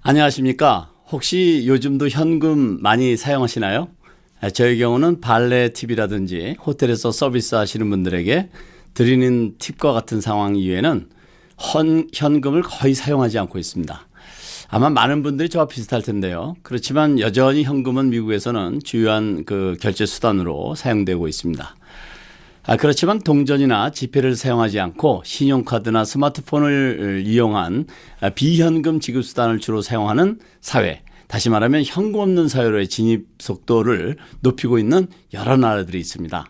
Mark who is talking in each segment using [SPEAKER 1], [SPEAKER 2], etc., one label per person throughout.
[SPEAKER 1] 안녕하십니까? 혹시 요즘도 현금 많이 사용하시나요? 저의 경우는 발레 팁이라든지 호텔에서 서비스 하시는 분들에게 드리는 팁과 같은 상황 이외에는 현금을 거의 사용하지 않고 있습니다. 아마 많은 분들이 저와 비슷할 텐데요. 그렇지만 여전히 현금은 미국에서는 주요한 결제 수단으로 사용되고 있습니다. 그렇지만 동전이나 지폐를 사용하지 않고 신용카드나 스마트폰을 이용한 비현금 지급 수단을 주로 사용하는 사회, 다시 말하면 현금 없는 사회로의 진입 속도를 높이고 있는 여러 나라들이 있습니다.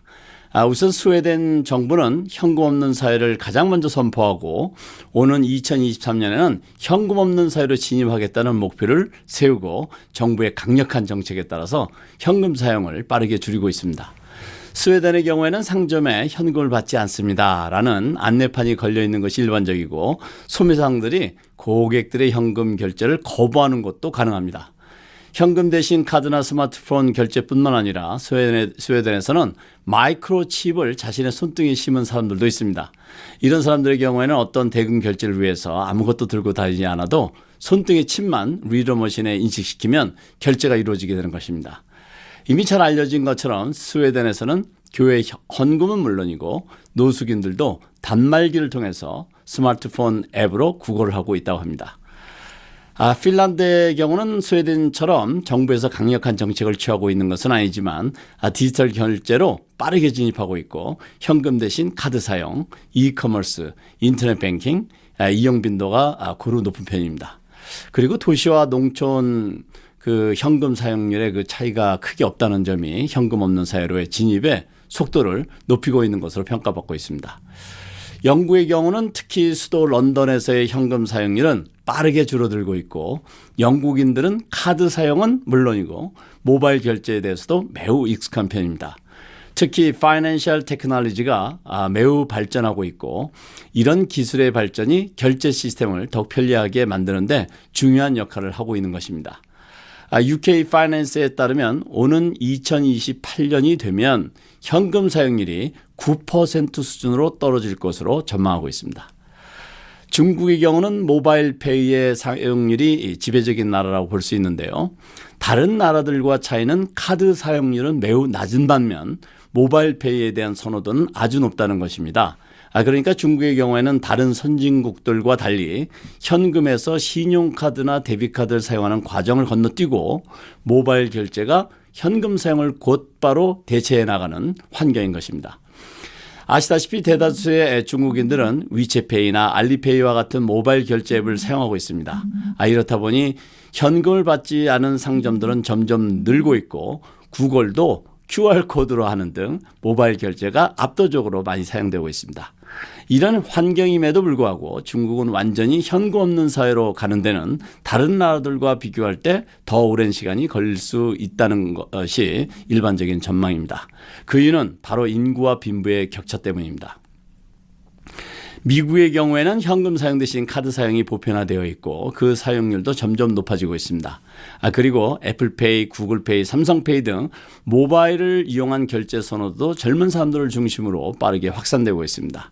[SPEAKER 1] 우선 스웨덴 정부는 현금 없는 사회를 가장 먼저 선포하고 오는 2023년에는 현금 없는 사회로 진입하겠다는 목표를 세우고 정부의 강력한 정책에 따라서 현금 사용을 빠르게 줄이고 있습니다. 스웨덴의 경우에는 상점에 현금을 받지 않습니다라는 안내판이 걸려 있는 것이 일반적이고 소매상들이 고객들의 현금 결제를 거부하는 것도 가능합니다. 현금 대신 카드나 스마트폰 결제뿐만 아니라 스웨덴에서는 마이크로칩을 자신의 손등에 심은 사람들도 있습니다. 이런 사람들의 경우에는 어떤 대금 결제를 위해서 아무것도 들고 다니지 않아도 손등의 칩만 리더머신에 인식시키면 결제가 이루어지게 되는 것입니다. 이미 잘 알려진 것처럼 스웨덴에서는 교회 헌금은 물론이고 노숙인들도 단말기를 통해서 스마트폰 앱으로 구걸을 하고 있다고 합니다. 핀란드의 경우는 스웨덴처럼 정부에서 강력한 정책을 취하고 있는 것은 아니지만 디지털 결제로 빠르게 진입하고 있고 현금 대신 카드 사용, 이커머스, 인터넷 뱅킹 이용 빈도가 고루 높은 편입니다. 그리고 도시와 농촌 현금 사용률의 차이가 크게 없다는 점이 현금 없는 사회로의 진입의 속도를 높이고 있는 것으로 평가받고 있습니다. 영국의 경우는 특히 수도 런던에서의 현금 사용률은 빠르게 줄어들고 있고 영국인들은 카드 사용은 물론이고 모바일 결제에 대해서도 매우 익숙한 편입니다. 특히 파이낸셜 테크놀로지가 매우 발전하고 있고 이런 기술의 발전이 결제 시스템을 더 편리하게 만드는데 중요한 역할을 하고 있는 것입니다. UK 파이낸스에 따르면 오는 2028년이 되면 현금 사용률이 9% 수준으로 떨어질 것으로 전망하고 있습니다. 중국의 경우는 모바일 페이의 사용률이 지배적인 나라라고 볼 수 있는데요. 다른 나라들과 차이는 카드 사용률은 매우 낮은 반면 모바일 페이에 대한 선호도는 아주 높다는 것입니다. 그러니까 중국의 경우에는 다른 선진국들과 달리 현금에서 신용카드나 데비카드를 사용하는 과정을 건너뛰고 모바일 결제가 현금 사용을 곧바로 대체해 나가는 환경인 것입니다. 아시다시피 대다수의 중국인들은 위챗페이나 알리페이와 같은 모바일 결제 앱을 사용하고 있습니다. 이렇다 보니 현금을 받지 않은 상점들은 점점 늘고 있고 구글도 QR코드로 하는 등 모바일 결제가 압도적으로 많이 사용되고 있습니다. 이런 환경임에도 불구하고 중국은 완전히 현금 없는 사회로 가는 데는 다른 나라들과 비교할 때 더 오랜 시간이 걸릴 수 있다는 것이 일반적인 전망입니다. 그 이유는 바로 인구와 빈부의 격차 때문입니다. 미국의 경우에는 현금 사용 대신 카드 사용이 보편화되어 있고 그 사용률도 점점 높아지고 있습니다. 그리고 애플페이, 구글페이, 삼성페이 등 모바일을 이용한 결제 선호도 젊은 사람들을 중심으로 빠르게 확산되고 있습니다.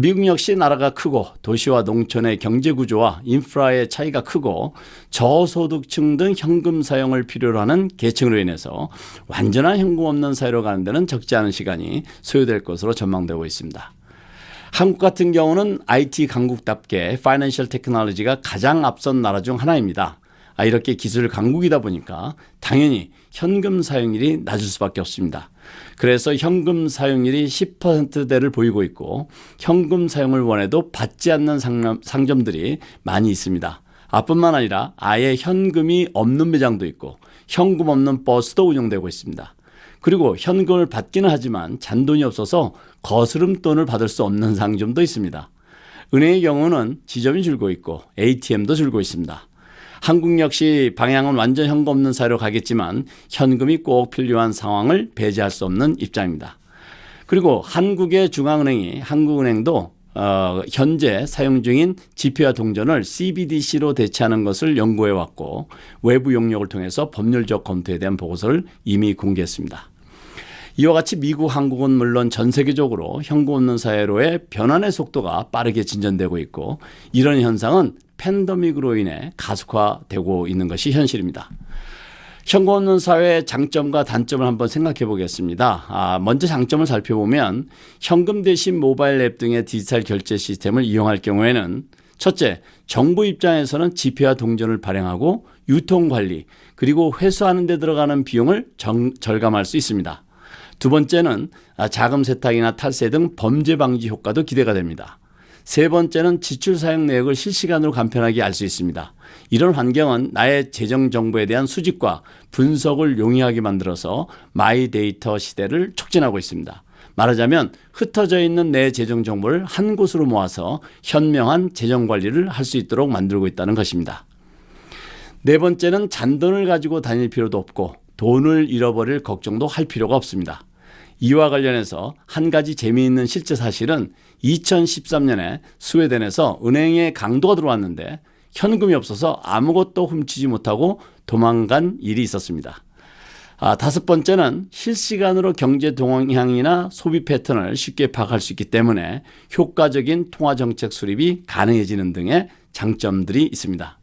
[SPEAKER 1] 미국 역시 나라가 크고 도시와 농촌의 경제 구조와 인프라의 차이가 크고 저소득층 등 현금 사용을 필요로 하는 계층으로 인해서 완전한 현금 없는 사회로 가는 데는 적지 않은 시간이 소요될 것으로 전망되고 있습니다. 한국 같은 경우는 IT 강국답게 파이낸셜 테크놀로지가 가장 앞선 나라 중 하나입니다. 이렇게 기술 강국이다 보니까 당연히 현금 사용률이 낮을 수밖에 없습니다. 그래서 현금 사용률이 10%대를 보이고 있고 현금 사용을 원해도 받지 않는 상점들이 많이 있습니다. 뿐만 아니라 아예 현금이 없는 매장도 있고 현금 없는 버스도 운영되고 있습니다. 그리고 현금을 받기는 하지만 잔돈이 없어서 거스름돈을 받을 수 없는 상점도 있습니다. 은행의 경우는 지점이 줄고 있고 ATM도 줄고 있습니다. 한국 역시 방향은 완전 현금 없는 사회로 가겠지만 현금이 꼭 필요한 상황을 배제할 수 없는 입장입니다. 그리고 한국의 중앙은행이 한국은행도 현재 사용 중인 지폐와 동전을 CBDC로 대체하는 것을 연구해 왔고 외부 용역을 통해서 법률적 검토에 대한 보고서를 이미 공개했습니다. 이와 같이 미국, 한국은 물론 전 세계적으로 현금 없는 사회로의 변환의 속도가 빠르게 진전되고 있고 이런 현상은 팬데믹으로 인해 가속화되고 있는 것이 현실입니다. 현금 없는 사회의 장점과 단점을 한번 생각해 보겠습니다. 먼저 장점을 살펴보면 현금 대신 모바일 앱 등의 디지털 결제 시스템을 이용할 경우에는 첫째, 정부 입장에서는 지폐와 동전을 발행하고 유통관리 그리고 회수하는 데 들어가는 비용을 절감할 수 있습니다. 두 번째는 자금 세탁이나 탈세 등 범죄 방지 효과도 기대가 됩니다. 세 번째는 지출 사용 내역을 실시간으로 간편하게 알 수 있습니다. 이런 환경은 나의 재정 정보에 대한 수집과 분석을 용이하게 만들어서 마이 데이터 시대를 촉진하고 있습니다. 말하자면 흩어져 있는 내 재정 정보를 한 곳으로 모아서 현명한 재정 관리를 할 수 있도록 만들고 있다는 것입니다. 네 번째는 잔돈을 가지고 다닐 필요도 없고 돈을 잃어버릴 걱정도 할 필요가 없습니다. 이와 관련해서 한 가지 재미있는 실제 사실은 2013년에 스웨덴에서 은행에 강도가 들어왔는데 현금이 없어서 아무것도 훔치지 못하고 도망간 일이 있었습니다. 다섯 번째는 실시간으로 경제 동향이나 소비 패턴을 쉽게 파악할 수 있기 때문에 효과적인 통화정책 수립이 가능해지는 등의 장점들이 있습니다.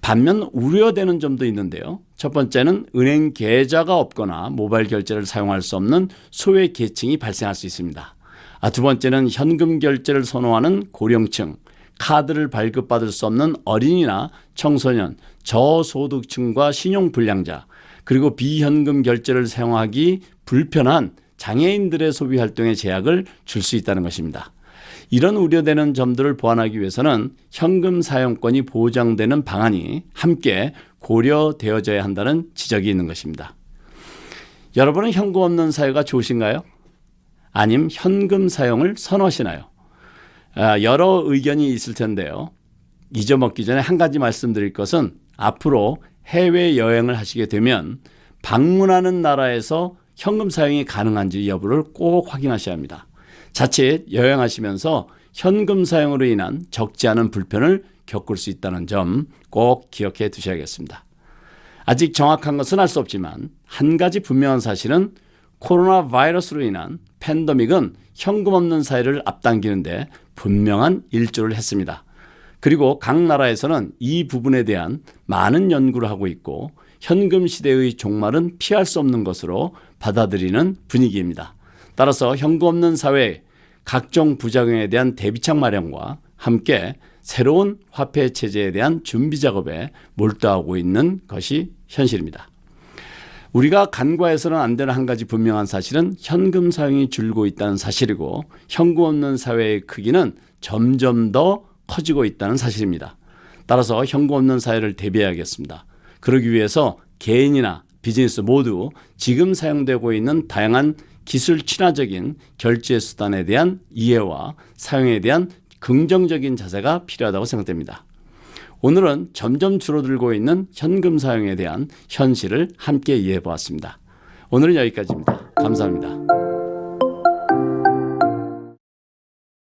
[SPEAKER 1] 반면 우려되는 점도 있는데요. 첫 번째는 은행 계좌가 없거나 모바일 결제를 사용할 수 없는 소외 계층이 발생할 수 있습니다. 두 번째는 현금 결제를 선호하는 고령층, 카드를 발급받을 수 없는 어린이나 청소년, 저소득층과 신용불량자, 그리고 비현금 결제를 사용하기 불편한 장애인들의 소비 활동에 제약을 줄 수 있다는 것입니다. 이런 우려되는 점들을 보완하기 위해서는 현금 사용권이 보장되는 방안이 함께 고려되어져야 한다는 지적이 있는 것입니다. 여러분은 현금 없는 사회가 좋으신가요? 아님 현금 사용을 선호하시나요? 여러 의견이 있을 텐데요. 잊어먹기 전에 한 가지 말씀드릴 것은 앞으로 해외여행을 하시게 되면 방문하는 나라에서 현금 사용이 가능한지 여부를 꼭 확인하셔야 합니다. 자칫 여행하시면서 현금 사용으로 인한 적지 않은 불편을 겪을 수 있다는 점 꼭 기억해 두셔야겠습니다. 아직 정확한 것은 알 수 없지만 한 가지 분명한 사실은 코로나 바이러스로 인한 팬데믹은 현금 없는 사회를 앞당기는데 분명한 일조를 했습니다. 그리고 각 나라에서는 이 부분에 대한 많은 연구를 하고 있고 현금 시대의 종말은 피할 수 없는 것으로 받아들이는 분위기입니다. 따라서 현금 없는 사회의 각종 부작용에 대한 대비책 마련과 함께 새로운 화폐 체제에 대한 준비 작업에 몰두하고 있는 것이 현실입니다. 우리가 간과해서는 안 되는 한 가지 분명한 사실은 현금 사용이 줄고 있다는 사실이고 현금 없는 사회의 크기는 점점 더 커지고 있다는 사실입니다. 따라서 현금 없는 사회를 대비해야겠습니다. 그러기 위해서 개인이나 비즈니스 모두 지금 사용되고 있는 다양한 기술 친화적인 결제 수단에 대한 이해와 사용에 대한 긍정적인 자세가 필요하다고 생각됩니다. 오늘은 점점 줄어들고 있는 현금 사용에 대한 현실을 함께 이해해 보았습니다. 오늘은 여기까지입니다. 감사합니다.